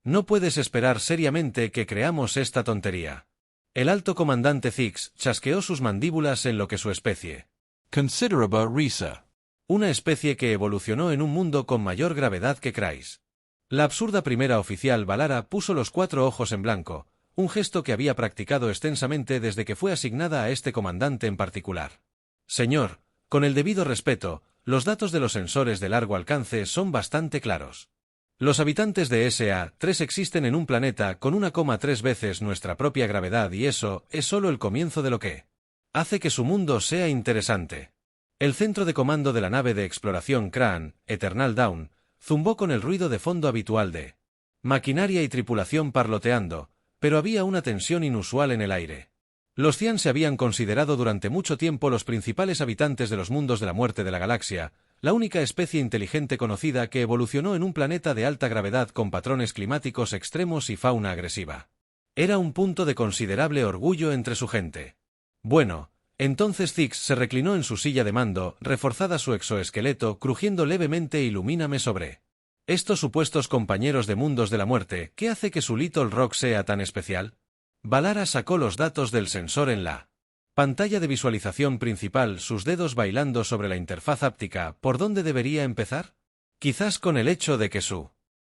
No puedes esperar seriamente que creamos esta tontería. El alto comandante Zix chasqueó sus mandíbulas en lo que su especie. Considerable risa. Una especie que evolucionó en un mundo con mayor gravedad que Kreis. La absurda primera oficial Valara puso los 4 ojos en blanco, un gesto que había practicado extensamente desde que fue asignada a este comandante en particular. Señor, con el debido respeto, los datos de los sensores de largo alcance son bastante claros. Los habitantes de SA-3 existen en un planeta con 1,3 veces nuestra propia gravedad y eso es solo el comienzo de lo que hace que su mundo sea interesante. El centro de comando de la nave de exploración Craan, Eternal Dawn, zumbó con el ruido de fondo habitual de maquinaria y tripulación parloteando, pero había una tensión inusual en el aire. Los Cian se habían considerado durante mucho tiempo los principales habitantes de los mundos de la muerte de la galaxia, la única especie inteligente conocida que evolucionó en un planeta de alta gravedad con patrones climáticos extremos y fauna agresiva. Era un punto de considerable orgullo entre su gente. Bueno, entonces Zix se reclinó en su silla de mando, reforzada su exoesqueleto, crujiendo levemente ilumíname sobre estos supuestos compañeros de mundos de la muerte. ¿Qué hace que su Little Rock sea tan especial? Valara sacó los datos del sensor en la pantalla de visualización principal, sus dedos bailando sobre la interfaz áptica. ¿Por dónde debería empezar? Quizás con el hecho de que su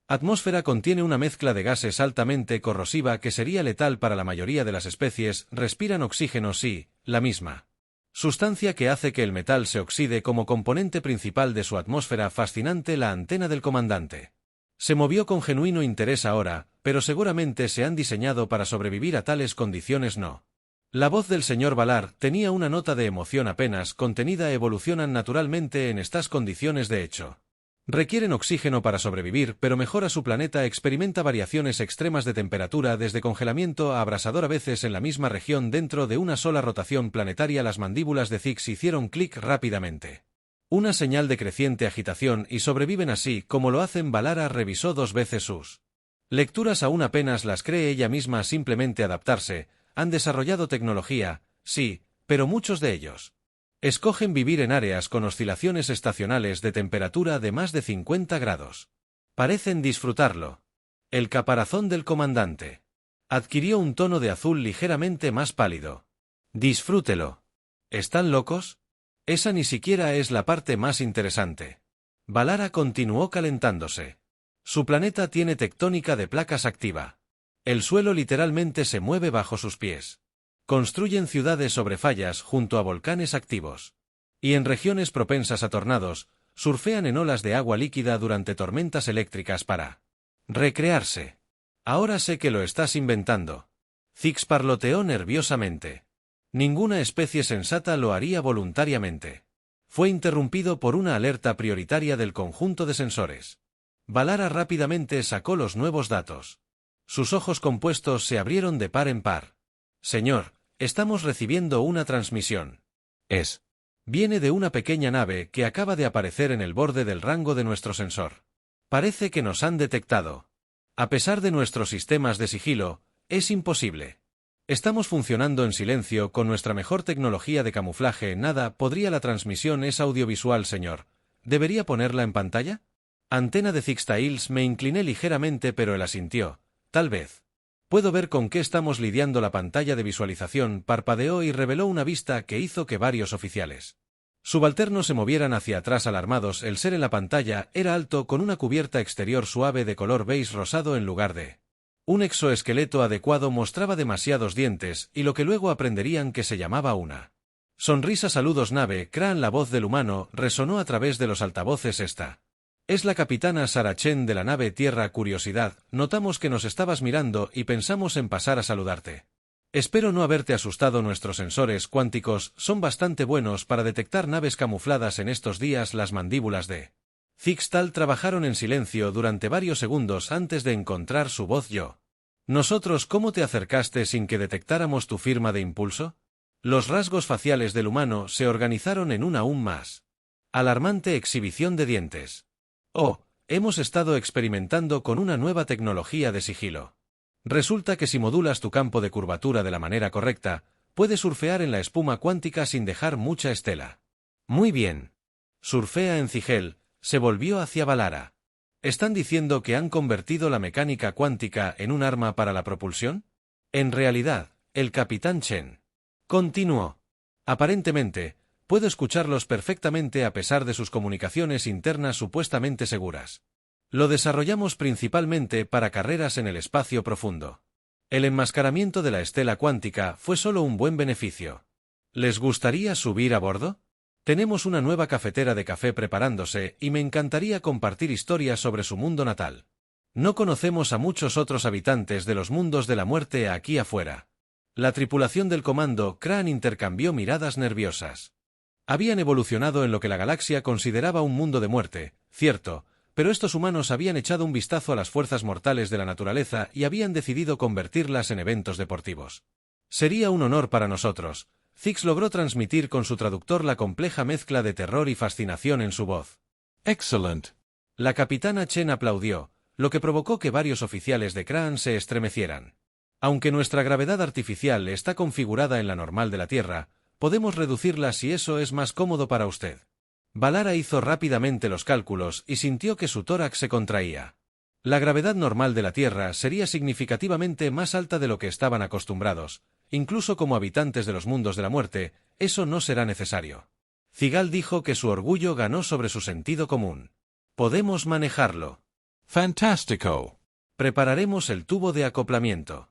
atmósfera contiene una mezcla de gases altamente corrosiva que sería letal para la mayoría de las especies. Respiran oxígeno, sí, la misma sustancia que hace que el metal se oxide como componente principal de su atmósfera. Fascinante. La antena del comandante se movió con genuino interés ahora, pero seguramente se han diseñado para sobrevivir a tales condiciones. No. La voz del señor Valar tenía una nota de emoción apenas contenida. Evolucionan naturalmente en estas condiciones. De hecho, requieren oxígeno para sobrevivir, pero mejora su planeta. Experimenta variaciones extremas de temperatura desde congelamiento a abrasador, a veces en la misma región dentro de una sola rotación planetaria. Las mandíbulas de Zix hicieron clic rápidamente. Una señal de creciente agitación, y sobreviven así como lo hacen. Valara revisó 2 veces sus lecturas. Aún apenas las cree ella misma. Simplemente adaptarse. Han desarrollado tecnología, sí, pero muchos de ellos escogen vivir en áreas con oscilaciones estacionales de temperatura de más de 50 grados. Parecen disfrutarlo. El caparazón del comandante adquirió un tono de azul ligeramente más pálido. Disfrútelo. ¿Están locos? Esa ni siquiera es la parte más interesante. Valara continuó calentándose. Su planeta tiene tectónica de placas activa. El suelo literalmente se mueve bajo sus pies. Construyen ciudades sobre fallas junto a volcanes activos. Y en regiones propensas a tornados, surfean en olas de agua líquida durante tormentas eléctricas para recrearse. Ahora sé que lo estás inventando. Zix parloteó nerviosamente. Ninguna especie sensata lo haría voluntariamente. Fue interrumpido por una alerta prioritaria del conjunto de sensores. Valara rápidamente sacó los nuevos datos. Sus ojos compuestos se abrieron de par en par. Señor, estamos recibiendo una transmisión. Viene de una pequeña nave que acaba de aparecer en el borde del rango de nuestro sensor. Parece que nos han detectado. A pesar de nuestros sistemas de sigilo, es imposible. Estamos funcionando en silencio con nuestra mejor tecnología de camuflaje. Nada. ¿Podría la transmisión es audiovisual, señor? ¿Debería ponerla en pantalla? Antena de Zixtails. Me incliné ligeramente, pero él asintió. Tal vez. Puedo ver con qué estamos lidiando. La pantalla de visualización parpadeó y reveló una vista que hizo que varios oficiales subalternos se movieran hacia atrás alarmados. El ser en la pantalla era alto, con una cubierta exterior suave de color beige rosado en lugar de un exoesqueleto adecuado. Mostraba demasiados dientes, y lo que luego aprenderían que se llamaba una sonrisa. Saludos, nave Craan. La voz del humano resonó a través de los altavoces. Esta es la capitana Sarachen de la nave Tierra. Curiosidad, notamos que nos estabas mirando y pensamos en pasar a saludarte. Espero no haberte asustado. Nuestros sensores cuánticos son bastante buenos para detectar naves camufladas en estos días. Las mandíbulas de Zixtal trabajaron en silencio durante varios segundos antes de encontrar su voz. Nosotros. ¿Cómo te acercaste sin que detectáramos tu firma de impulso? Los rasgos faciales del humano se organizaron en una aún más alarmante exhibición de dientes. Oh, hemos estado experimentando con una nueva tecnología de sigilo. Resulta que si modulas tu campo de curvatura de la manera correcta, puedes surfear en la espuma cuántica sin dejar mucha estela. Muy bien. Surfea en Zigel. Se volvió hacia Valara. ¿Están diciendo que han convertido la mecánica cuántica en un arma para la propulsión? En realidad, el capitán Chen continuó. Aparentemente, puedo escucharlos perfectamente a pesar de sus comunicaciones internas supuestamente seguras. Lo desarrollamos principalmente para carreras en el espacio profundo. El enmascaramiento de la estela cuántica fue solo un buen beneficio. ¿Les gustaría subir a bordo? Tenemos una nueva cafetera de café preparándose y me encantaría compartir historias sobre su mundo natal. No conocemos a muchos otros habitantes de los mundos de la muerte aquí afuera. La tripulación del comando Crane intercambió miradas nerviosas. Habían evolucionado en lo que la galaxia consideraba un mundo de muerte, cierto, pero estos humanos habían echado un vistazo a las fuerzas mortales de la naturaleza y habían decidido convertirlas en eventos deportivos. Sería un honor para nosotros. Zix logró transmitir con su traductor la compleja mezcla de terror y fascinación en su voz. Excellent. La capitana Chen aplaudió, lo que provocó que varios oficiales de Crane se estremecieran. Aunque nuestra gravedad artificial está configurada en la normal de la Tierra, podemos reducirla si eso es más cómodo para usted. Valara hizo rápidamente los cálculos y sintió que su tórax se contraía. La gravedad normal de la Tierra sería significativamente más alta de lo que estaban acostumbrados. Incluso como habitantes de los mundos de la muerte, eso no será necesario. Zigal dijo que su orgullo ganó sobre su sentido común. Podemos manejarlo. Fantástico. Prepararemos el tubo de acoplamiento.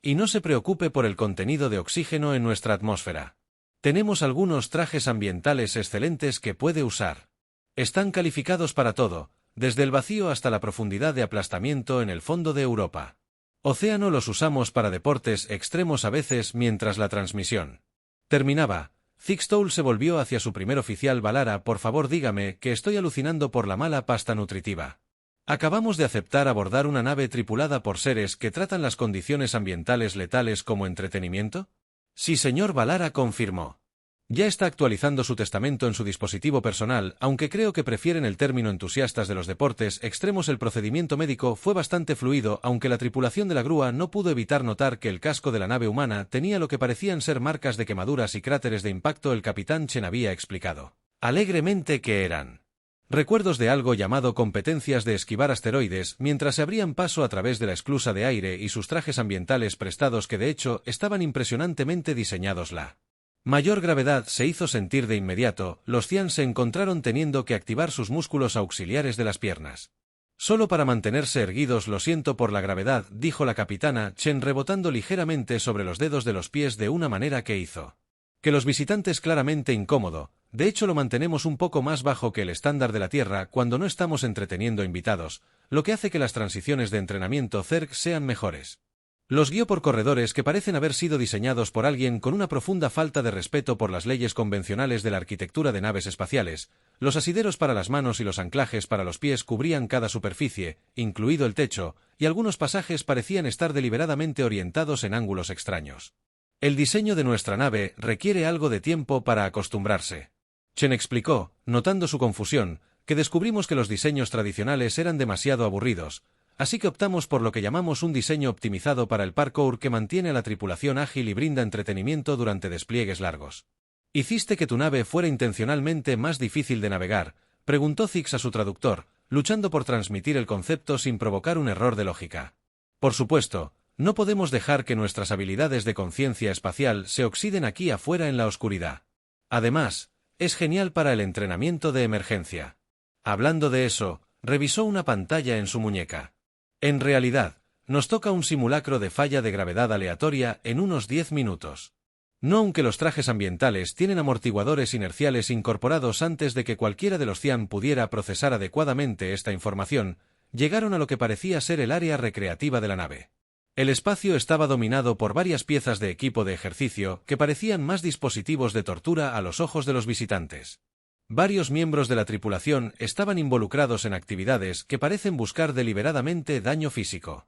Y no se preocupe por el contenido de oxígeno en nuestra atmósfera. Tenemos algunos trajes ambientales excelentes que puede usar. Están calificados para todo, desde el vacío hasta la profundidad de aplastamiento en el fondo de Europa. Océano los usamos para deportes extremos a veces mientras la transmisión terminaba. Zixtoul se volvió hacia su primer oficial. Valara, por favor dígame que estoy alucinando por la mala pasta nutritiva. Acabamos de aceptar abordar una nave tripulada por seres que tratan las condiciones ambientales letales como entretenimiento. Sí, señor, Valara confirmó. Ya está actualizando su testamento en su dispositivo personal, aunque creo que prefieren el término entusiastas de los deportes extremos. El procedimiento médico fue bastante fluido, aunque la tripulación de la grúa no pudo evitar notar que el casco de la nave humana tenía lo que parecían ser marcas de quemaduras y cráteres de impacto. El capitán Chen había explicado alegremente que eran recuerdos de algo llamado competencias de esquivar asteroides, mientras se abrían paso a través de la esclusa de aire y sus trajes ambientales prestados que de hecho estaban impresionantemente diseñados. La mayor gravedad se hizo sentir de inmediato. Los Cian se encontraron teniendo que activar sus músculos auxiliares de las piernas. Solo para mantenerse erguidos. Lo siento por la gravedad, dijo la capitana Chen rebotando ligeramente sobre los dedos de los pies de una manera que hizo que los visitantes claramente incómodo. De hecho, lo mantenemos un poco más bajo que el estándar de la Tierra cuando no estamos entreteniendo invitados, lo que hace que las transiciones de entrenamiento Zerg sean mejores. Los guió por corredores que parecen haber sido diseñados por alguien con una profunda falta de respeto por las leyes convencionales de la arquitectura de naves espaciales. Los asideros para las manos y los anclajes para los pies cubrían cada superficie, incluido el techo, y algunos pasajes parecían estar deliberadamente orientados en ángulos extraños. El diseño de nuestra nave requiere algo de tiempo para acostumbrarse. Chen explicó, notando su confusión, que descubrimos que los diseños tradicionales eran demasiado aburridos, así que optamos por lo que llamamos un diseño optimizado para el parkour que mantiene a la tripulación ágil y brinda entretenimiento durante despliegues largos. ¿Hiciste que tu nave fuera intencionalmente más difícil de navegar?, preguntó Zix a su traductor, luchando por transmitir el concepto sin provocar un error de lógica. Por supuesto, no podemos dejar que nuestras habilidades de conciencia espacial se oxiden aquí afuera en la oscuridad. Además, es genial para el entrenamiento de emergencia. Hablando de eso, revisó una pantalla en su muñeca. En realidad, nos toca un simulacro de falla de gravedad aleatoria en unos 10 minutos. No, aunque los trajes ambientales tienen amortiguadores inerciales incorporados. Antes de que cualquiera de los Cian pudiera procesar adecuadamente esta información, llegaron a lo que parecía ser el área recreativa de la nave. El espacio estaba dominado por varias piezas de equipo de ejercicio que parecían más dispositivos de tortura a los ojos de los visitantes. Varios miembros de la tripulación estaban involucrados en actividades que parecen buscar deliberadamente daño físico.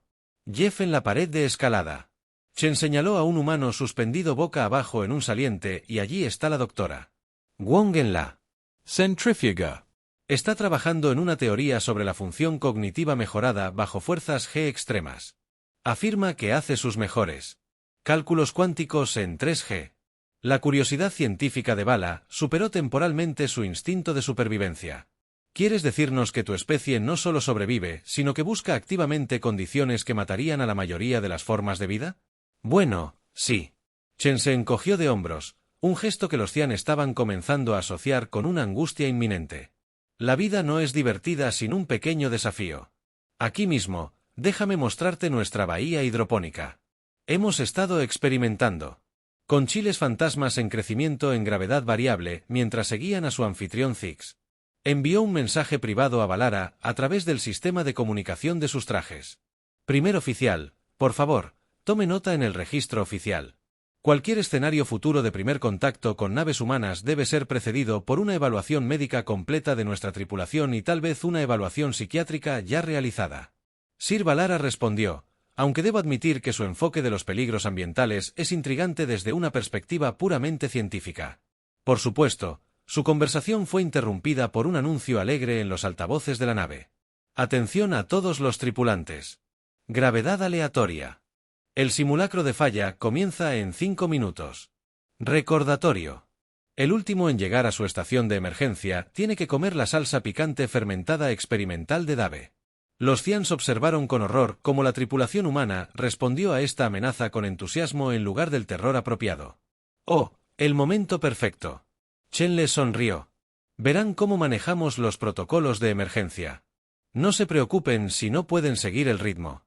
Jeff en la pared de escalada. Chen señaló a un humano suspendido boca abajo en un saliente y allí está la doctora Wong en la centrífuga. Está trabajando en una teoría sobre la función cognitiva mejorada bajo fuerzas G extremas. Afirma que hace sus mejores cálculos cuánticos en 3G. La curiosidad científica de Vala superó temporalmente su instinto de supervivencia. ¿Quieres decirnos que tu especie no solo sobrevive, sino que busca activamente condiciones que matarían a la mayoría de las formas de vida? Bueno, sí. Chen se encogió de hombros, un gesto que los Cian estaban comenzando a asociar con una angustia inminente. La vida no es divertida sin un pequeño desafío. Aquí mismo, déjame mostrarte nuestra bahía hidropónica. Hemos estado experimentando con chiles fantasmas en crecimiento en gravedad variable mientras seguían a su anfitrión Zix. Envió un mensaje privado a Valara a través del sistema de comunicación de sus trajes. Primer oficial, por favor, tome nota en el registro oficial. Cualquier escenario futuro de primer contacto con naves humanas debe ser precedido por una evaluación médica completa de nuestra tripulación y tal vez una evaluación psiquiátrica ya realizada. Sir Valara respondió, aunque debo admitir que su enfoque de los peligros ambientales es intrigante desde una perspectiva puramente científica. Por supuesto, su conversación fue interrumpida por un anuncio alegre en los altavoces de la nave. Atención a todos los tripulantes. Gravedad aleatoria. El simulacro de falla comienza en 5 minutos. Recordatorio. El último en llegar a su estación de emergencia tiene que comer la salsa picante fermentada experimental de Dave. Los Cians observaron con horror cómo la tripulación humana respondió a esta amenaza con entusiasmo en lugar del terror apropiado. ¡Oh, el momento perfecto! Chen les sonrió. Verán cómo manejamos los protocolos de emergencia. No se preocupen si no pueden seguir el ritmo.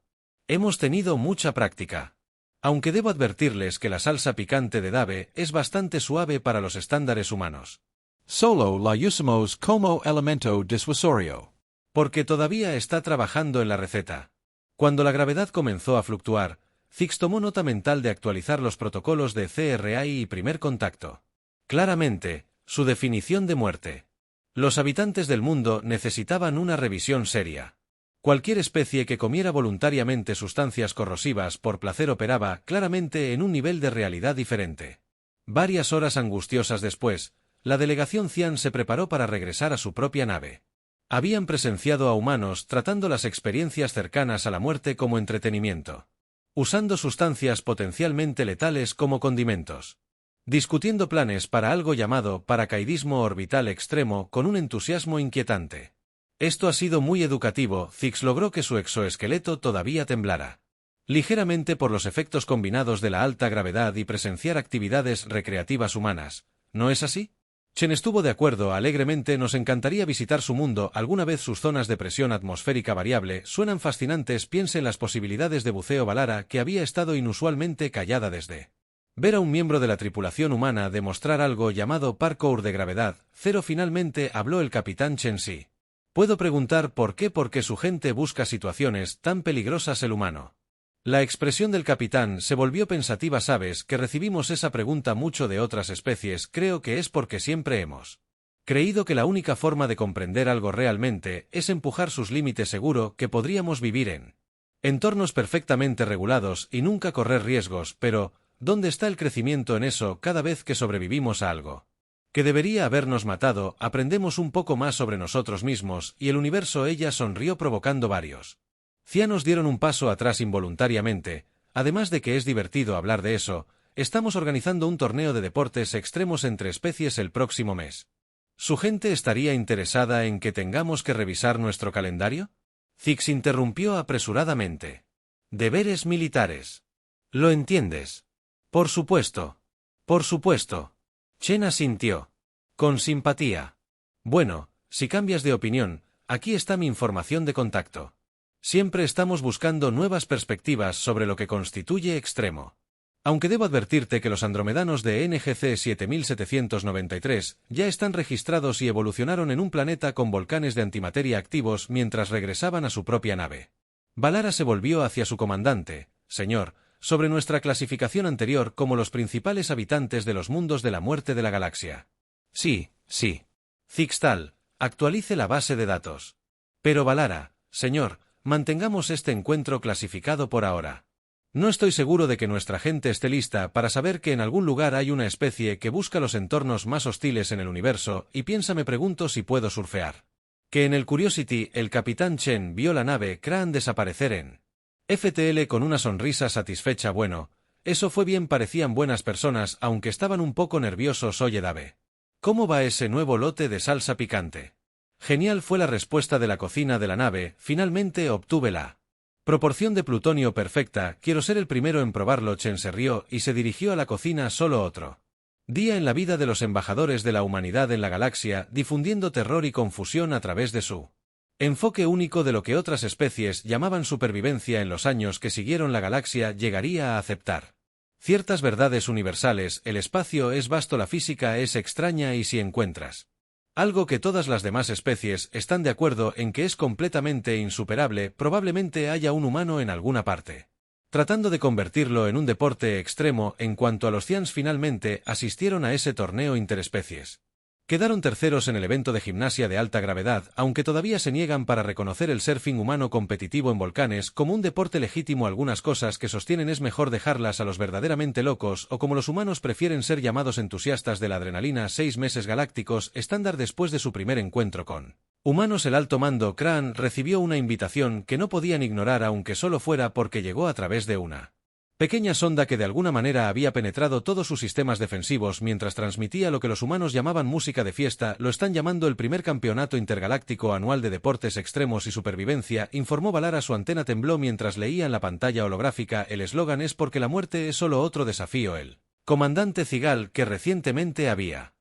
Hemos tenido mucha práctica. Aunque debo advertirles que la salsa picante de Dave es bastante suave para los estándares humanos. Solo la usamos como elemento disuasorio. Porque todavía está trabajando en la receta. Cuando la gravedad comenzó a fluctuar, Zix tomó nota mental de actualizar los protocolos de CRI y primer contacto. Claramente, su definición de muerte. Los habitantes del mundo necesitaban una revisión seria. Cualquier especie que comiera voluntariamente sustancias corrosivas por placer operaba claramente en un nivel de realidad diferente. Varias horas angustiosas después, la delegación Cian se preparó para regresar a su propia nave. Habían presenciado a humanos tratando las experiencias cercanas a la muerte como entretenimiento. Usando sustancias potencialmente letales como condimentos. Discutiendo planes para algo llamado paracaidismo orbital extremo con un entusiasmo inquietante. Esto ha sido muy educativo. Zix logró que su exoesqueleto todavía temblara. Ligeramente por los efectos combinados de la alta gravedad y presenciar actividades recreativas humanas. ¿No es así? Chen estuvo de acuerdo alegremente. Nos encantaría visitar su mundo. Alguna vez sus zonas de presión atmosférica variable suenan fascinantes. Piense en las posibilidades de buceo. Valara, que había estado inusualmente callada desde ver a un miembro de la tripulación humana demostrar algo llamado parkour de gravedad cero. Finalmente habló el capitán Chen Si. ¿Puedo preguntar por qué? Porque su gente busca situaciones tan peligrosas el humano. La expresión del capitán se volvió pensativa. Sabes que recibimos esa pregunta mucho de otras especies. Creo que es porque siempre hemos creído que la única forma de comprender algo realmente es empujar sus límites. Seguro que podríamos vivir en entornos perfectamente regulados y nunca correr riesgos, pero ¿dónde está el crecimiento en eso cada vez que sobrevivimos a algo que debería habernos matado? Aprendemos un poco más sobre nosotros mismos y el universo. Ella sonrió provocando varios cianos dieron un paso atrás involuntariamente. Además de que es divertido hablar de eso, estamos organizando un torneo de deportes extremos entre especies el próximo mes. ¿Su gente estaría interesada en que tengamos que revisar nuestro calendario? Zix interrumpió apresuradamente. Deberes militares. ¿Lo entiendes? Por supuesto. Por supuesto. Chen asintió. Con simpatía. Bueno, si cambias de opinión, aquí está mi información de contacto. Siempre estamos buscando nuevas perspectivas sobre lo que constituye extremo. Aunque debo advertirte que los andromedanos de NGC 7793 ya están registrados y evolucionaron en un planeta con volcanes de antimateria activos mientras regresaban a su propia nave. Valara se volvió hacia su comandante. Señor, sobre nuestra clasificación anterior como los principales habitantes de los mundos de la muerte de la galaxia. Sí, sí. Zixtal, actualice la base de datos. Pero Valara, señor, mantengamos este encuentro clasificado por ahora. No estoy seguro de que nuestra gente esté lista para saber que en algún lugar hay una especie que busca los entornos más hostiles en el universo y me pregunto si puedo surfear. Que en el Curiosity el capitán Chen vio la nave Crane desaparecer en FTL con una sonrisa satisfecha. Bueno, eso fue bien. Parecían buenas personas aunque estaban un poco nerviosos. Oye Dave, ¿cómo va ese nuevo lote de salsa picante? Genial fue la respuesta de la cocina de la nave, finalmente obtuve la proporción de plutonio perfecta, quiero ser el primero en probarlo. Chen se rió y se dirigió a la cocina. Solo otro día en la vida de los embajadores de la humanidad en la galaxia, difundiendo terror y confusión a través de su enfoque único de lo que otras especies llamaban supervivencia en los años que siguieron. La galaxia llegaría a aceptar ciertas verdades universales: el espacio es vasto, la física es extraña, y si encuentras algo que todas las demás especies están de acuerdo en que es completamente insuperable, probablemente haya un humano en alguna parte tratando de convertirlo en un deporte extremo. En cuanto a los Cians, finalmente asistieron a ese torneo interespecies. Quedaron terceros en el evento de gimnasia de alta gravedad, aunque todavía se niegan para reconocer el surfing humano competitivo en volcanes como un deporte legítimo. Algunas cosas que sostienen es mejor dejarlas a los verdaderamente locos, o como los humanos prefieren ser llamados, entusiastas de la adrenalina. 6 meses galácticos estándar. Después de su primer encuentro con humanos, el alto mando Craan recibió una invitación que no podían ignorar, aunque solo fuera porque llegó a través de una pequeña sonda que de alguna manera había penetrado todos sus sistemas defensivos mientras transmitía lo que los humanos llamaban música de fiesta. Lo están llamando el primer campeonato intergaláctico anual de deportes extremos y supervivencia, informó Valara. Su antena tembló mientras leía en la pantalla holográfica el eslogan: es porque la muerte es solo otro desafío. El comandante Zigal, que recientemente había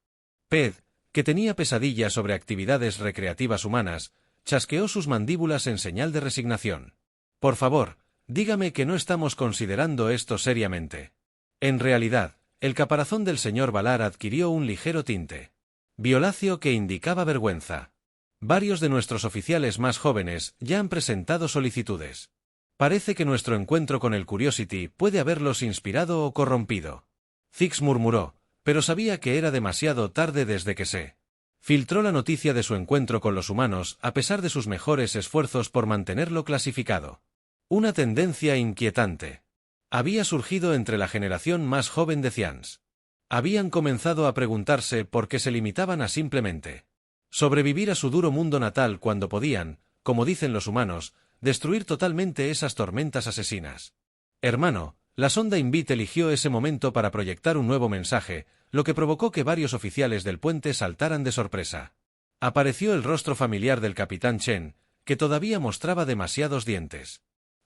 que tenía pesadillas sobre actividades recreativas humanas, chasqueó sus mandíbulas en señal de resignación. Por favor, dígame que no estamos considerando esto seriamente. En realidad, el caparazón del señor Valar adquirió un ligero tinte violáceo que indicaba vergüenza. Varios de nuestros oficiales más jóvenes ya han presentado solicitudes. Parece que nuestro encuentro con el Curiosity puede haberlos inspirado o corrompido. Zix murmuró, pero sabía que era demasiado tarde desde que se filtró la noticia de su encuentro con los humanos, a pesar de sus mejores esfuerzos por mantenerlo clasificado. Una tendencia inquietante había surgido entre la generación más joven de Cians. Habían comenzado a preguntarse por qué se limitaban a simplemente sobrevivir a su duro mundo natal cuando podían, como dicen los humanos, destruir totalmente esas tormentas asesinas. Hermano, la sonda Invit eligió ese momento para proyectar un nuevo mensaje, lo que provocó que varios oficiales del puente saltaran de sorpresa. Apareció el rostro familiar del capitán Chen, que todavía mostraba demasiados dientes.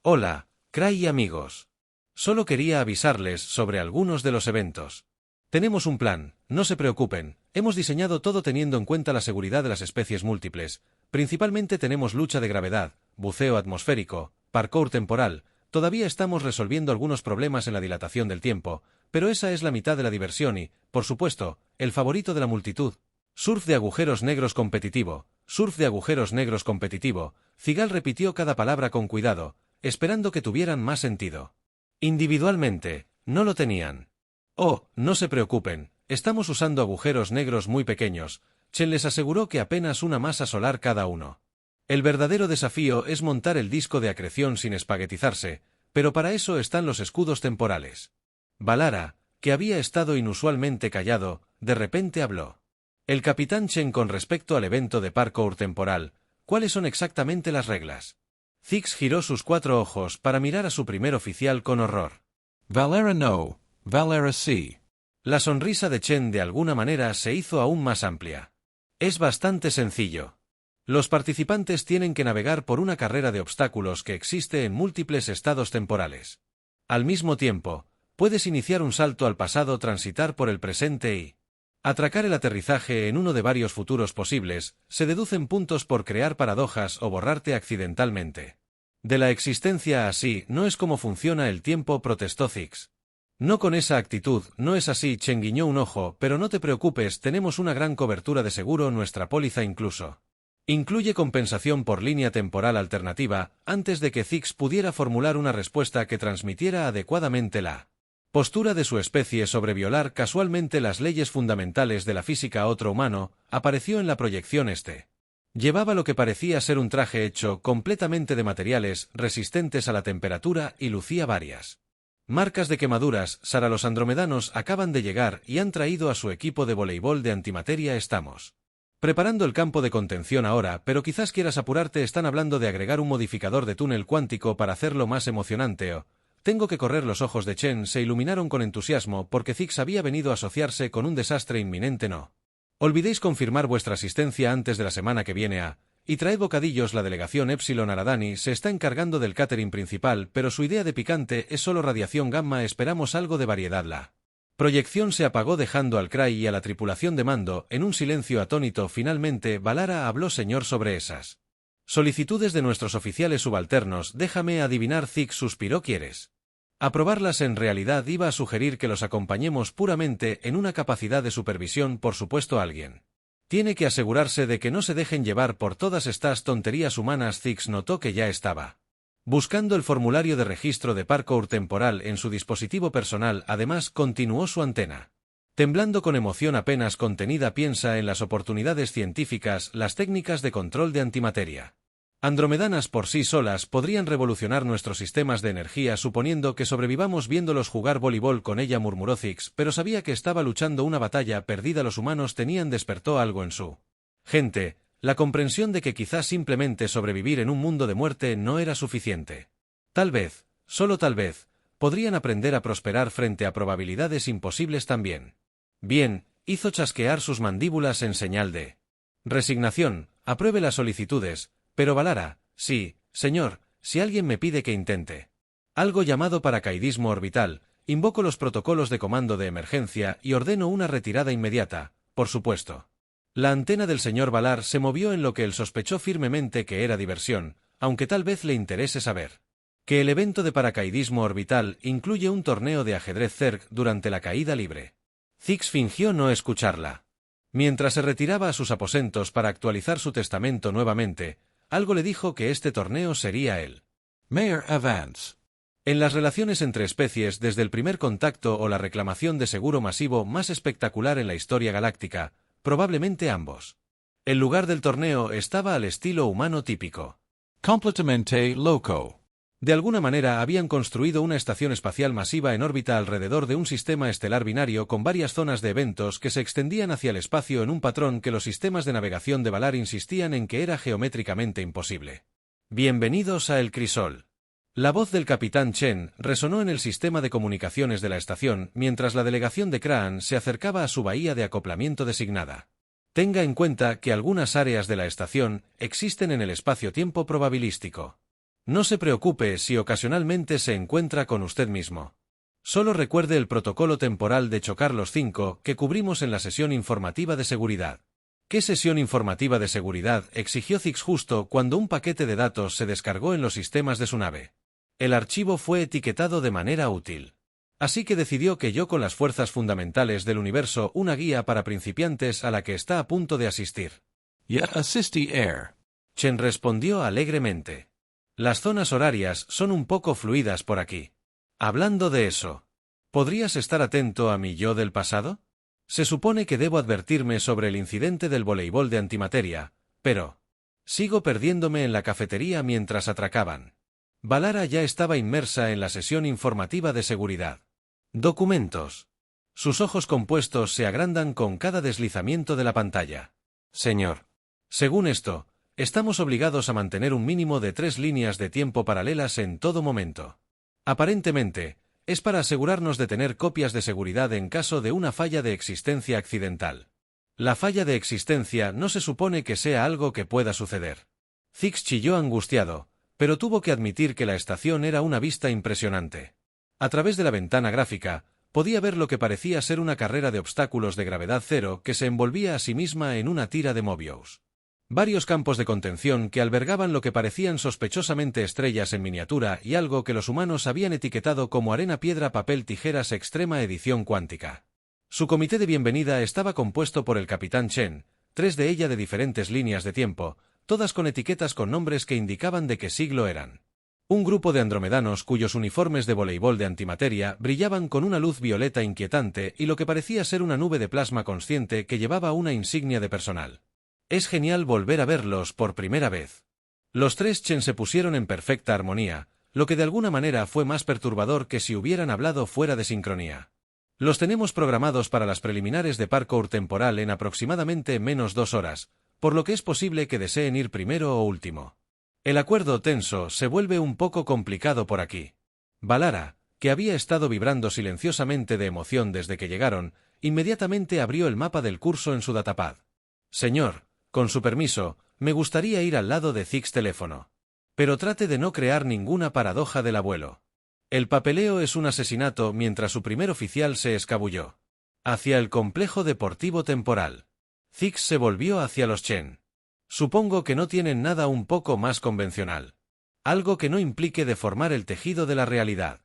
Hola, Cray y amigos. Solo quería avisarles sobre algunos de los eventos. Tenemos un plan, no se preocupen, hemos diseñado todo teniendo en cuenta la seguridad de las especies múltiples. Principalmente tenemos lucha de gravedad, buceo atmosférico, parkour temporal. Todavía estamos resolviendo algunos problemas en la dilatación del tiempo, pero esa es la mitad de la diversión y, por supuesto, el favorito de la multitud. Surf de agujeros negros competitivo, surf de agujeros negros competitivo. Zigal repitió cada palabra con cuidado, esperando que tuvieran más sentido. Individualmente, no lo tenían. Oh, no se preocupen, estamos usando agujeros negros muy pequeños. Chen les aseguró que apenas una masa solar cada uno. El verdadero desafío es montar el disco de acreción sin espaguetizarse, pero para eso están los escudos temporales. Valara, que había estado inusualmente callado, de repente habló. El capitán Chen, con respecto al evento de parkour temporal, ¿cuáles son exactamente las reglas? Zix giró sus 4 ojos para mirar a su primer oficial con horror. Valara no, Valara sí. La sonrisa de Chen de alguna manera se hizo aún más amplia. Es bastante sencillo. Los participantes tienen que navegar por una carrera de obstáculos que existe en múltiples estados temporales. Al mismo tiempo, puedes iniciar un salto al pasado, transitar por el presente y atracar el aterrizaje en uno de varios futuros posibles. Se deducen puntos por crear paradojas o borrarte accidentalmente de la existencia. Así no es como funciona el tiempo, protestó Zix. No con esa actitud, no es así. Chen guiñó un ojo, pero no te preocupes, tenemos una gran cobertura de seguro, nuestra póliza incluso incluye compensación por línea temporal alternativa. Antes de que Zix pudiera formular una respuesta que transmitiera adecuadamente la postura de su especie sobre violar casualmente las leyes fundamentales de la física, otro humano apareció en la proyección. Llevaba lo que parecía ser un traje hecho completamente de materiales resistentes a la temperatura y lucía varias marcas de quemaduras. Sara, los andromedanos acaban de llegar y han traído a su equipo de voleibol de antimateria. Estamos preparando el campo de contención ahora, pero quizás quieras apurarte. Están hablando de agregar un modificador de túnel cuántico para hacerlo más emocionante. Tengo que correr. Los ojos de Chen se iluminaron con entusiasmo porque Zix había venido a asociarse con un desastre inminente. No Olvidéis confirmar vuestra asistencia antes de la semana que viene y traed bocadillos. La delegación Epsilon Aradani se está encargando del catering principal, pero su idea de picante es solo radiación gamma. Esperamos algo de variedad. La proyección se apagó dejando al Cry y a la tripulación de mando en un silencio atónito. Finalmente, Valara habló: señor, sobre esas solicitudes de nuestros oficiales subalternos, déjame adivinar. Zix suspiró. ¿Quieres aprobarlas? En realidad iba a sugerir que los acompañemos puramente en una capacidad de supervisión. Por supuesto, alguien tiene que asegurarse de que no se dejen llevar por todas estas tonterías humanas. Zix notó que ya estaba buscando el formulario de registro de parkour temporal en su dispositivo personal. Además, continuó su antena, temblando con emoción apenas contenida. Piensa en las oportunidades científicas, las técnicas de control de antimateria andromedanas por sí solas podrían revolucionar nuestros sistemas de energía, suponiendo que sobrevivamos viéndolos jugar voleibol con ella, murmuró Zix, pero sabía que estaba luchando una batalla perdida. Los humanos tenían despertó algo en su gente, la comprensión de que quizás simplemente sobrevivir en un mundo de muerte no era suficiente. Tal vez, solo tal vez, podrían aprender a prosperar frente a probabilidades imposibles también. Bien, hizo chasquear sus mandíbulas en señal de resignación. Apruebe las solicitudes. Pero Valara, sí, señor, si alguien me pide que intente algo llamado paracaidismo orbital, invoco los protocolos de comando de emergencia y ordeno una retirada inmediata, por supuesto. La antena del señor Valar se movió en lo que él sospechó firmemente que era diversión, aunque tal vez le interese saber que el evento de paracaidismo orbital incluye un torneo de ajedrez Zerg durante la caída libre. Zix fingió no escucharla. Mientras se retiraba a sus aposentos para actualizar su testamento nuevamente, algo le dijo que este torneo sería el Mayor Avance. En las relaciones entre especies desde el primer contacto o la reclamación de seguro masivo más espectacular en la historia galáctica, probablemente ambos. El lugar del torneo estaba al estilo humano típico. Completamente loco. De alguna manera habían construido una estación espacial masiva en órbita alrededor de un sistema estelar binario con varias zonas de eventos que se extendían hacia el espacio en un patrón que los sistemas de navegación de Valar insistían en que era geométricamente imposible. Bienvenidos a El Crisol. La voz del capitán Chen resonó en el sistema de comunicaciones de la estación mientras la delegación de Kraan se acercaba a su bahía de acoplamiento designada. Tenga en cuenta que algunas áreas de la estación existen en el espacio-tiempo probabilístico. No se preocupe si ocasionalmente se encuentra con usted mismo. Solo recuerde el protocolo temporal de chocar los 5 que cubrimos en la sesión informativa de seguridad. ¿Qué sesión informativa de seguridad?, exigió Zix justo cuando un paquete de datos se descargó en los sistemas de su nave. El archivo fue etiquetado de manera útil. Así que decidió que yo con las fuerzas fundamentales del universo, una guía para principiantes a la que está a punto de asistir. Yet assisty air. Chen respondió alegremente. Las zonas horarias son un poco fluidas por aquí. Hablando de eso, ¿podrías estar atento a mi yo del pasado? Se supone que debo advertirme sobre el incidente del voleibol de antimateria, pero sigo perdiéndome en la cafetería mientras atracaban. Valara ya estaba inmersa en la sesión informativa de seguridad. Documentos. Sus ojos compuestos se agrandan con cada deslizamiento de la pantalla. Señor. Según esto, estamos obligados a mantener un mínimo de 3 líneas de tiempo paralelas en todo momento. Aparentemente, es para asegurarnos de tener copias de seguridad en caso de una falla de existencia accidental. La falla de existencia no se supone que sea algo que pueda suceder. Zix chilló angustiado, pero tuvo que admitir que la estación era una vista impresionante. A través de la ventana gráfica, podía ver lo que parecía ser una carrera de obstáculos de gravedad cero que se envolvía a sí misma en una tira de Mobius. Varios campos de contención que albergaban lo que parecían sospechosamente estrellas en miniatura y algo que los humanos habían etiquetado como arena, piedra, papel, tijeras, extrema edición cuántica. Su comité de bienvenida estaba compuesto por el capitán Chen, 3 de ella de diferentes líneas de tiempo, todas con etiquetas con nombres que indicaban de qué siglo eran. Un grupo de andromedanos cuyos uniformes de voleibol de antimateria brillaban con una luz violeta inquietante y lo que parecía ser una nube de plasma consciente que llevaba una insignia de personal. Es genial volver a verlos por primera vez. Los 3 Chen se pusieron en perfecta armonía, lo que de alguna manera fue más perturbador que si hubieran hablado fuera de sincronía. Los tenemos programados para las preliminares de parkour temporal en aproximadamente menos 2 horas, por lo que es posible que deseen ir primero o último. El acuerdo tenso se vuelve un poco complicado por aquí. Valara, que había estado vibrando silenciosamente de emoción desde que llegaron, inmediatamente abrió el mapa del curso en su datapad. Señor, con su permiso, me gustaría ir al lado de Ziggs teléfono. Pero trate de no crear ninguna paradoja del abuelo. El papeleo es un asesinato mientras su primer oficial se escabulló. Hacia el complejo deportivo temporal. Ziggs se volvió hacia los Chen. Supongo que no tienen nada un poco más convencional. Algo que no implique deformar el tejido de la realidad.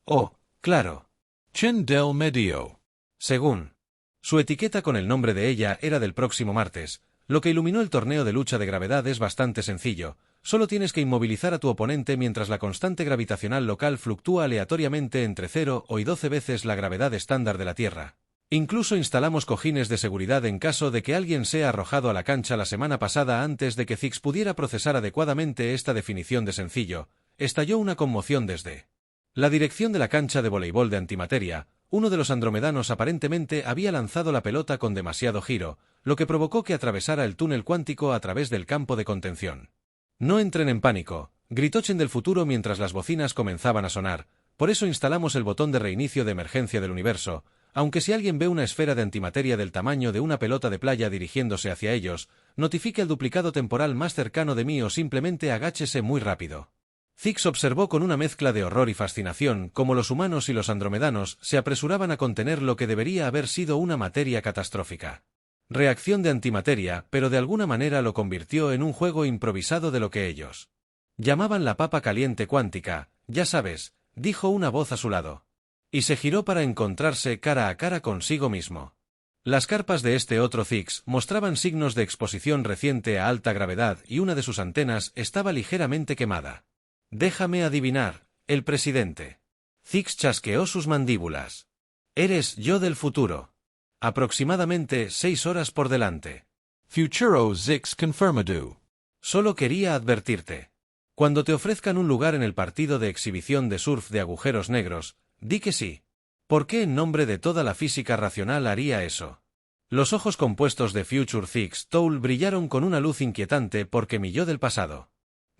Oh, claro. Chen del Medio. Según. Su etiqueta con el nombre de ella era del próximo martes. Lo que iluminó el torneo de lucha de gravedad es bastante sencillo. Solo tienes que inmovilizar a tu oponente mientras la constante gravitacional local fluctúa aleatoriamente entre 0 y 12 veces la gravedad estándar de la Tierra. Incluso instalamos cojines de seguridad en caso de que alguien sea arrojado a la cancha la semana pasada antes de que Ziggs pudiera procesar adecuadamente esta definición de sencillo. Estalló una conmoción desde la dirección de la cancha de voleibol de antimateria. Uno de los andromedanos aparentemente había lanzado la pelota con demasiado giro, lo que provocó que atravesara el túnel cuántico a través del campo de contención. No entren en pánico, gritó Chen del futuro mientras las bocinas comenzaban a sonar. Por eso instalamos el botón de reinicio de emergencia del universo. Aunque si alguien ve una esfera de antimateria del tamaño de una pelota de playa dirigiéndose hacia ellos, notifique al duplicado temporal más cercano de mí o simplemente agáchese muy rápido. Ziggs observó con una mezcla de horror y fascinación cómo los humanos y los andromedanos se apresuraban a contener lo que debería haber sido una materia catastrófica. Reacción de antimateria, pero de alguna manera lo convirtió en un juego improvisado de lo que ellos llamaban la papa caliente cuántica, ya sabes, dijo una voz a su lado. Y se giró para encontrarse cara a cara consigo mismo. Las carpas de este otro Ziggs mostraban signos de exposición reciente a alta gravedad y una de sus antenas estaba ligeramente quemada. Déjame adivinar, el presidente. Ziggs chasqueó sus mandíbulas. Eres yo del futuro. Aproximadamente 6 horas por delante. Futuro Ziggs confirmado. Solo quería advertirte. Cuando te ofrezcan un lugar en el partido de exhibición de surf de agujeros negros, di que sí. ¿Por qué en nombre de toda la física racional haría eso? Los ojos compuestos de Future Ziggs Toul brillaron con una luz inquietante porque mi yo del pasado.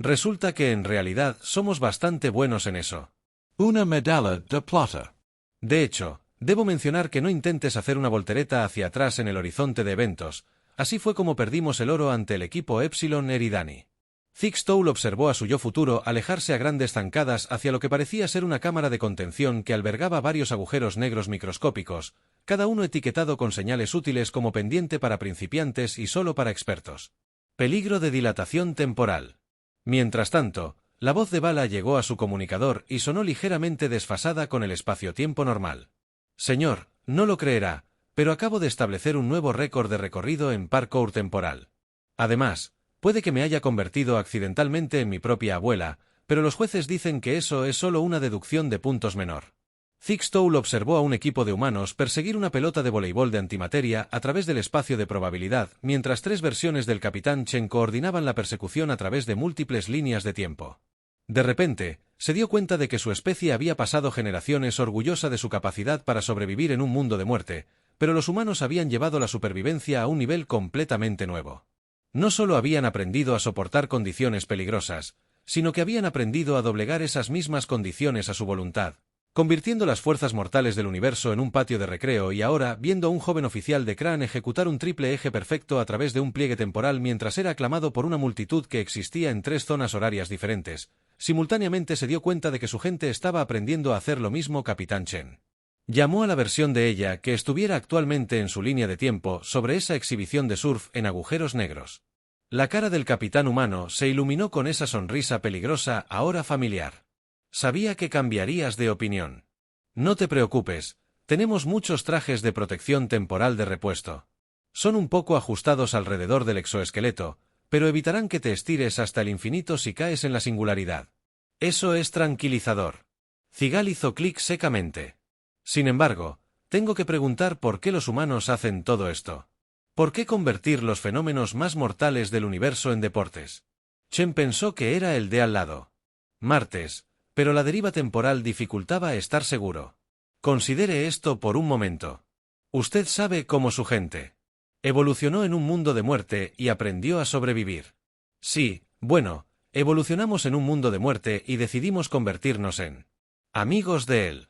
Resulta que en realidad somos bastante buenos en eso. Una medalla de plata. De hecho, debo mencionar que no intentes hacer una voltereta hacia atrás en el horizonte de eventos. Así fue como perdimos el oro ante el equipo Epsilon Eridani. Ziggs Toul observó a su yo futuro alejarse a grandes zancadas hacia lo que parecía ser una cámara de contención que albergaba varios agujeros negros microscópicos, cada uno etiquetado con señales útiles como pendiente para principiantes y solo para expertos. Peligro de dilatación temporal. Mientras tanto, la voz de Bala llegó a su comunicador y sonó ligeramente desfasada con el espacio-tiempo normal. Señor, no lo creerá, pero acabo de establecer un nuevo récord de recorrido en parkour temporal. Además, puede que me haya convertido accidentalmente en mi propia abuela, pero los jueces dicen que eso es solo una deducción de puntos menor. Ziggs Toul observó a un equipo de humanos perseguir una pelota de voleibol de antimateria a través del espacio de probabilidad, mientras 3 versiones del Capitán Chen coordinaban la persecución a través de múltiples líneas de tiempo. De repente, se dio cuenta de que su especie había pasado generaciones orgullosa de su capacidad para sobrevivir en un mundo de muerte, pero los humanos habían llevado la supervivencia a un nivel completamente nuevo. No solo habían aprendido a soportar condiciones peligrosas, sino que habían aprendido a doblegar esas mismas condiciones a su voluntad, convirtiendo las fuerzas mortales del universo en un patio de recreo y ahora, viendo a un joven oficial de Kran ejecutar un triple eje perfecto a través de un pliegue temporal mientras era aclamado por una multitud que existía en 3 zonas horarias diferentes, simultáneamente se dio cuenta de que su gente estaba aprendiendo a hacer lo mismo. Capitán Chen llamó a la versión de ella que estuviera actualmente en su línea de tiempo sobre esa exhibición de surf en agujeros negros. La cara del capitán humano se iluminó con esa sonrisa peligrosa ahora familiar. Sabía que cambiarías de opinión. No te preocupes, tenemos muchos trajes de protección temporal de repuesto. Son un poco ajustados alrededor del exoesqueleto, pero evitarán que te estires hasta el infinito si caes en la singularidad. Eso es tranquilizador. Zigal hizo clic secamente. Sin embargo, tengo que preguntar por qué los humanos hacen todo esto. ¿Por qué convertir los fenómenos más mortales del universo en deportes? Chen pensó que era el de al lado. Martes, pero la deriva temporal dificultaba estar seguro. Considere esto por un momento. Usted sabe cómo su gente evolucionó en un mundo de muerte y aprendió a sobrevivir. Sí, bueno, evolucionamos en un mundo de muerte y decidimos convertirnos en amigos de él.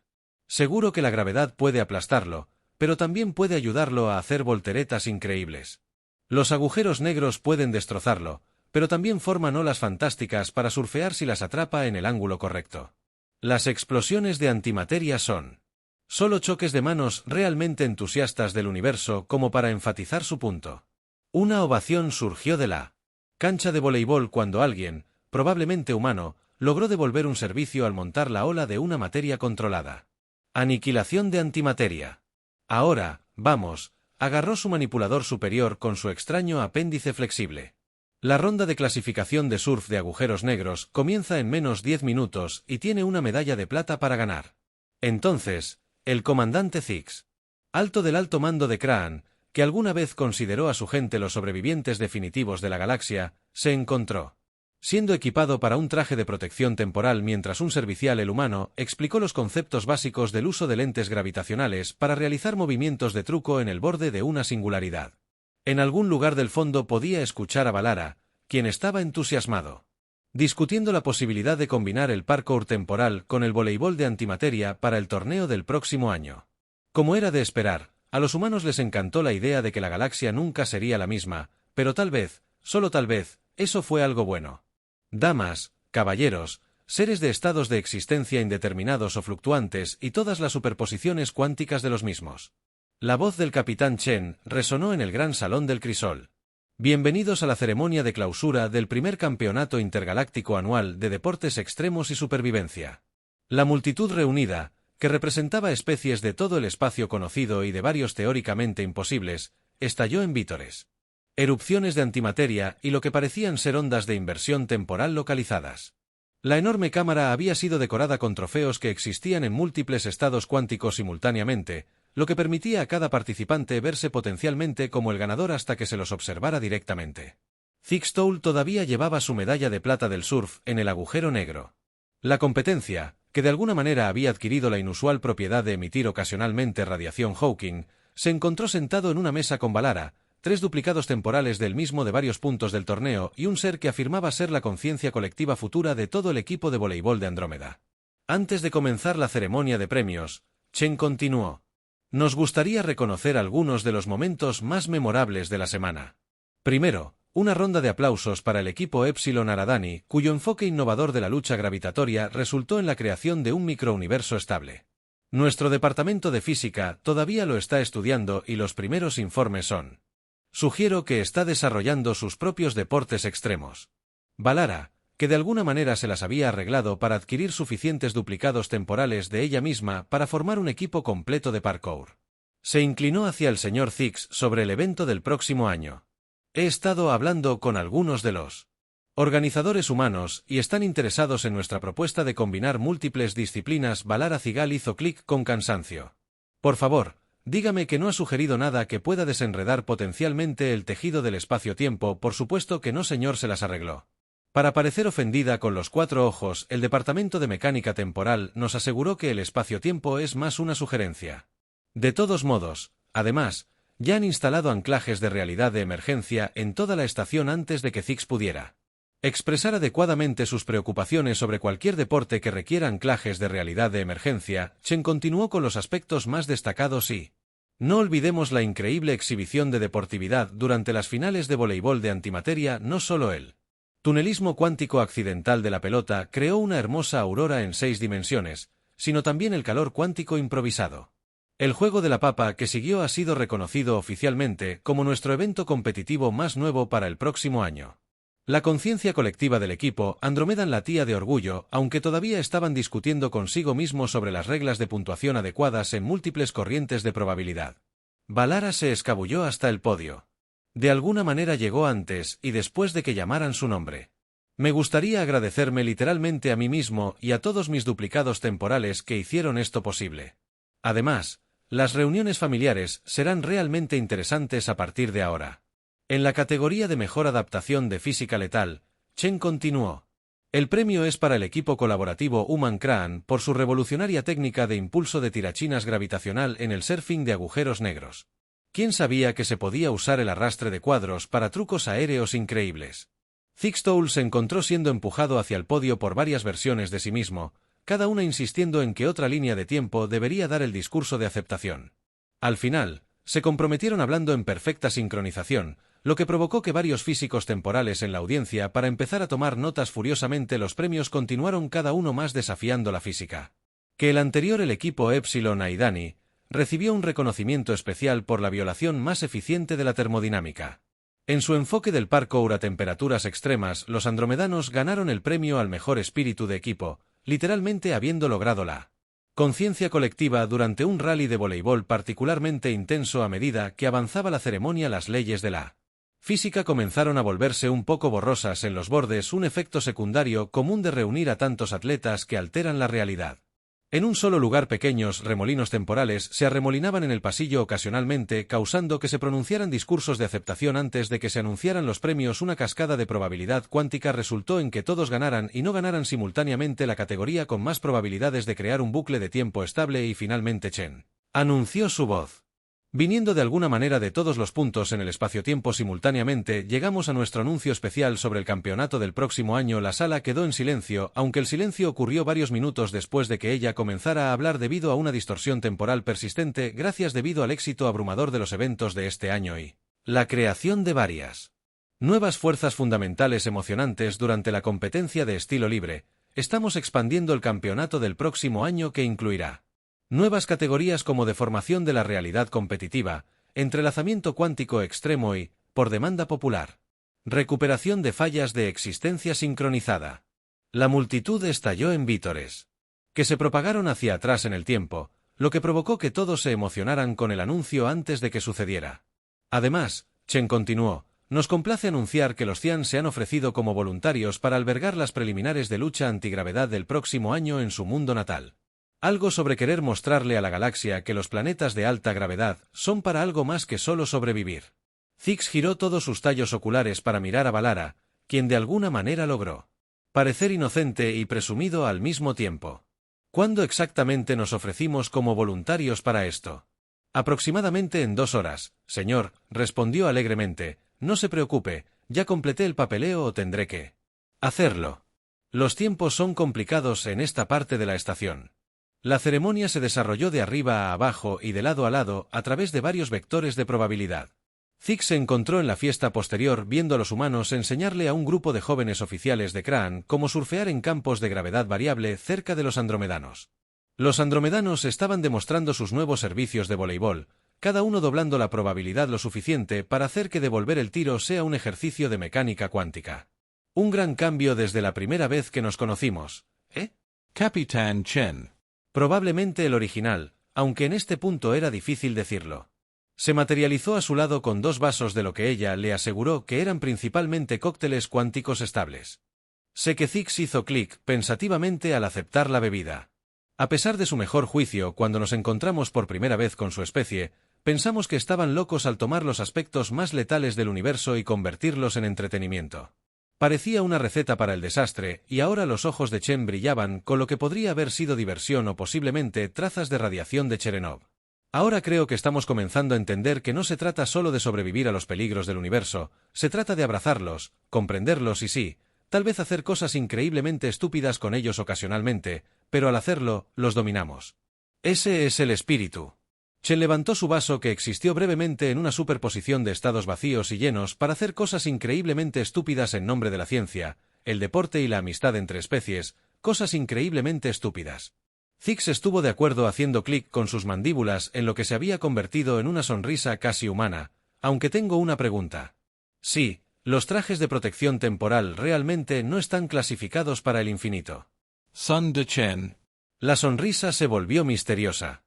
Seguro que la gravedad puede aplastarlo, pero también puede ayudarlo a hacer volteretas increíbles. Los agujeros negros pueden destrozarlo, pero también forman olas fantásticas para surfear si las atrapa en el ángulo correcto. Las explosiones de antimateria son solo choques de manos realmente entusiastas del universo como para enfatizar su punto. Una ovación surgió de la cancha de voleibol cuando alguien, probablemente humano, logró devolver un servicio al montar la ola de una materia controlada. Aniquilación de antimateria. Ahora, vamos, agarró su manipulador superior con su extraño apéndice flexible. La ronda de clasificación de surf de agujeros negros comienza en menos 10 minutos y tiene una medalla de plata para ganar. Entonces, el comandante Zix, alto del alto mando de Kraan, que alguna vez consideró a su gente los sobrevivientes definitivos de la galaxia, se encontró siendo equipado para un traje de protección temporal mientras un servicial el humano explicó los conceptos básicos del uso de lentes gravitacionales para realizar movimientos de truco en el borde de una singularidad. En algún lugar del fondo podía escuchar a Valara, quien estaba entusiasmado, discutiendo la posibilidad de combinar el parkour temporal con el voleibol de antimateria para el torneo del próximo año. Como era de esperar, a los humanos les encantó la idea de que la galaxia nunca sería la misma, pero tal vez, solo tal vez, eso fue algo bueno. Damas, caballeros, seres de estados de existencia indeterminados o fluctuantes y todas las superposiciones cuánticas de los mismos. La voz del capitán Chen resonó en el gran salón del crisol. Bienvenidos a la ceremonia de clausura del primer campeonato intergaláctico anual de deportes extremos y supervivencia. La multitud reunida, que representaba especies de todo el espacio conocido y de varios teóricamente imposibles, estalló en vítores, erupciones de antimateria y lo que parecían ser ondas de inversión temporal localizadas. La enorme cámara había sido decorada con trofeos que existían en múltiples estados cuánticos simultáneamente, lo que permitía a cada participante verse potencialmente como el ganador hasta que se los observara directamente. Zixtoul todavía llevaba su medalla de plata del surf en el agujero negro. La competencia, que de alguna manera había adquirido la inusual propiedad de emitir ocasionalmente radiación Hawking, se encontró sentado en una mesa con Valara, 3 duplicados temporales del mismo de varios puntos del torneo y un ser que afirmaba ser la conciencia colectiva futura de todo el equipo de voleibol de Andrómeda. Antes de comenzar la ceremonia de premios, Chen continuó. Nos gustaría reconocer algunos de los momentos más memorables de la semana. Primero, una ronda de aplausos para el equipo Epsilon Aradani, cuyo enfoque innovador de la lucha gravitatoria resultó en la creación de un microuniverso estable. Nuestro departamento de física todavía lo está estudiando y los primeros informes son: sugiero que está desarrollando sus propios deportes extremos. Valara, que de alguna manera se las había arreglado para adquirir suficientes duplicados temporales de ella misma para formar un equipo completo de parkour, se inclinó hacia el señor Zix sobre el evento del próximo año. He estado hablando con algunos de los organizadores humanos y están interesados en nuestra propuesta de combinar múltiples disciplinas. Valara Zigal hizo clic con cansancio. Por favor, dígame que no ha sugerido nada que pueda desenredar potencialmente el tejido del espacio-tiempo. Por supuesto que no, señor, se las arregló. Para parecer ofendida con los 4 ojos, el Departamento de Mecánica Temporal nos aseguró que el espacio-tiempo es más una sugerencia. De todos modos, además, ya han instalado anclajes de realidad de emergencia en toda la estación antes de que Zix pudiera expresar adecuadamente sus preocupaciones sobre cualquier deporte que requiera anclajes de realidad de emergencia. Chen continuó con los aspectos más destacados y no olvidemos la increíble exhibición de deportividad durante las finales de voleibol de antimateria. No solo el tunelismo cuántico accidental de la pelota creó una hermosa aurora en 6 dimensiones, sino también el calor cuántico improvisado. El juego de la papa que siguió ha sido reconocido oficialmente como nuestro evento competitivo más nuevo para el próximo año. La conciencia colectiva del equipo Andromedan latía de orgullo, aunque todavía estaban discutiendo consigo mismo sobre las reglas de puntuación adecuadas en múltiples corrientes de probabilidad. Valara se escabulló hasta el podio. De alguna manera llegó antes y después de que llamaran su nombre. Me gustaría agradecerme literalmente a mí mismo y a todos mis duplicados temporales que hicieron esto posible. Además, las reuniones familiares serán realmente interesantes a partir de ahora. En la categoría de mejor adaptación de física letal, Chen continuó. El premio es para el equipo colaborativo Human Kraan por su revolucionaria técnica de impulso de tirachinas gravitacional en el surfing de agujeros negros. ¿Quién sabía que se podía usar el arrastre de cuadros para trucos aéreos increíbles? Zixtoul se encontró siendo empujado hacia el podio por varias versiones de sí mismo, cada una insistiendo en que otra línea de tiempo debería dar el discurso de aceptación. Al final, se comprometieron hablando en perfecta sincronización, lo que provocó que varios físicos temporales en la audiencia, para empezar a tomar notas furiosamente, los premios continuaron cada uno más desafiando la física. Que el equipo Epsilon Aidani recibió un reconocimiento especial por la violación más eficiente de la termodinámica. En su enfoque del parkour a temperaturas extremas, los andromedanos ganaron el premio al mejor espíritu de equipo, literalmente habiendo logrado la conciencia colectiva durante un rally de voleibol particularmente intenso. A medida que avanzaba la ceremonia, las leyes de la física comenzaron a volverse un poco borrosas en los bordes, un efecto secundario común de reunir a tantos atletas que alteran la realidad. En un solo lugar, pequeños remolinos temporales se arremolinaban en el pasillo ocasionalmente, causando que se pronunciaran discursos de aceptación antes de que se anunciaran los premios. Una cascada de probabilidad cuántica resultó en que todos ganaran y no ganaran simultáneamente la categoría con más probabilidades de crear un bucle de tiempo estable, y finalmente Chen anunció su voz. Viniendo de alguna manera de todos los puntos en el espacio-tiempo simultáneamente, llegamos a nuestro anuncio especial sobre el campeonato del próximo año. La sala quedó en silencio, aunque el silencio ocurrió varios minutos después de que ella comenzara a hablar debido a una distorsión temporal persistente, gracias debido al éxito abrumador de los eventos de este año y la creación de varias nuevas fuerzas fundamentales emocionantes durante la competencia de estilo libre. Estamos expandiendo el campeonato del próximo año, que incluirá nuevas categorías como deformación de la realidad competitiva, entrelazamiento cuántico extremo y, por demanda popular, recuperación de fallas de existencia sincronizada. La multitud estalló en vítores, que se propagaron hacia atrás en el tiempo, lo que provocó que todos se emocionaran con el anuncio antes de que sucediera. Además, Chen continuó: nos complace anunciar que los Cian se han ofrecido como voluntarios para albergar las preliminares de lucha antigravedad del próximo año en su mundo natal. Algo sobre querer mostrarle a la galaxia que los planetas de alta gravedad son para algo más que solo sobrevivir. Zix giró todos sus tallos oculares para mirar a Valara, quien de alguna manera logró parecer inocente y presumido al mismo tiempo. ¿Cuándo exactamente nos ofrecimos como voluntarios para esto? Aproximadamente en 2 horas, señor, respondió alegremente. No se preocupe, ya completé el papeleo o tendré que hacerlo. Los tiempos son complicados en esta parte de la estación. La ceremonia se desarrolló de arriba a abajo y de lado a lado a través de varios vectores de probabilidad. Zix se encontró en la fiesta posterior viendo a los humanos enseñarle a un grupo de jóvenes oficiales de Craan cómo surfear en campos de gravedad variable cerca de los andromedanos. Los andromedanos estaban demostrando sus nuevos servicios de voleibol, cada uno doblando la probabilidad lo suficiente para hacer que devolver el tiro sea un ejercicio de mecánica cuántica. Un gran cambio desde la primera vez que nos conocimos, ¿eh? Capitán Chen. Probablemente el original, aunque en este punto era difícil decirlo. Se materializó a su lado con 2 vasos de lo que ella le aseguró que eran principalmente cócteles cuánticos estables. Sé que Zix hizo clic pensativamente al aceptar la bebida. A pesar de su mejor juicio, cuando nos encontramos por primera vez con su especie, pensamos que estaban locos al tomar los aspectos más letales del universo y convertirlos en entretenimiento. Parecía una receta para el desastre, y ahora los ojos de Chen brillaban con lo que podría haber sido diversión o posiblemente trazas de radiación de Cherenov. Ahora creo que estamos comenzando a entender que no se trata solo de sobrevivir a los peligros del universo, se trata de abrazarlos, comprenderlos y sí, tal vez hacer cosas increíblemente estúpidas con ellos ocasionalmente, pero al hacerlo, los dominamos. Ese es el espíritu. Chen levantó su vaso, que existió brevemente en una superposición de estados vacíos y llenos, para hacer cosas increíblemente estúpidas en nombre de la ciencia, el deporte y la amistad entre especies, cosas increíblemente estúpidas. Zix estuvo de acuerdo, haciendo clic con sus mandíbulas en lo que se había convertido en una sonrisa casi humana. Aunque tengo una pregunta. Sí, los trajes de protección temporal realmente no están clasificados para el infinito. Son de Chen. La sonrisa se volvió misteriosa.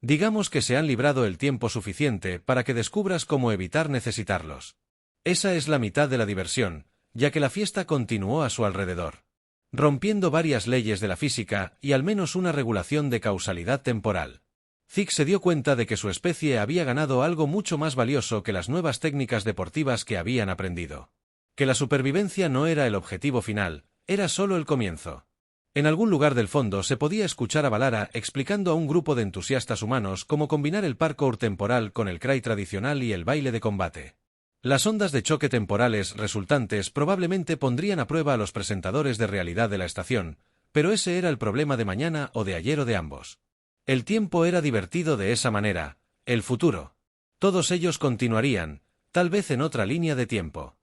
Digamos que se han librado el tiempo suficiente para que descubras cómo evitar necesitarlos. Esa es la mitad de la diversión, ya que la fiesta continuó a su alrededor, rompiendo varias leyes de la física y al menos una regulación de causalidad temporal. Zix se dio cuenta de que su especie había ganado algo mucho más valioso que las nuevas técnicas deportivas que habían aprendido. Que la supervivencia no era el objetivo final, era solo el comienzo. En algún lugar del fondo se podía escuchar a Valara explicando a un grupo de entusiastas humanos cómo combinar el parkour temporal con el cry tradicional y el baile de combate. Las ondas de choque temporales resultantes probablemente pondrían a prueba a los presentadores de realidad de la estación, Pero ese era el problema de mañana o de ayer o de ambos. El tiempo era divertido de esa manera, el futuro. Todos ellos continuarían, tal vez en otra línea de tiempo.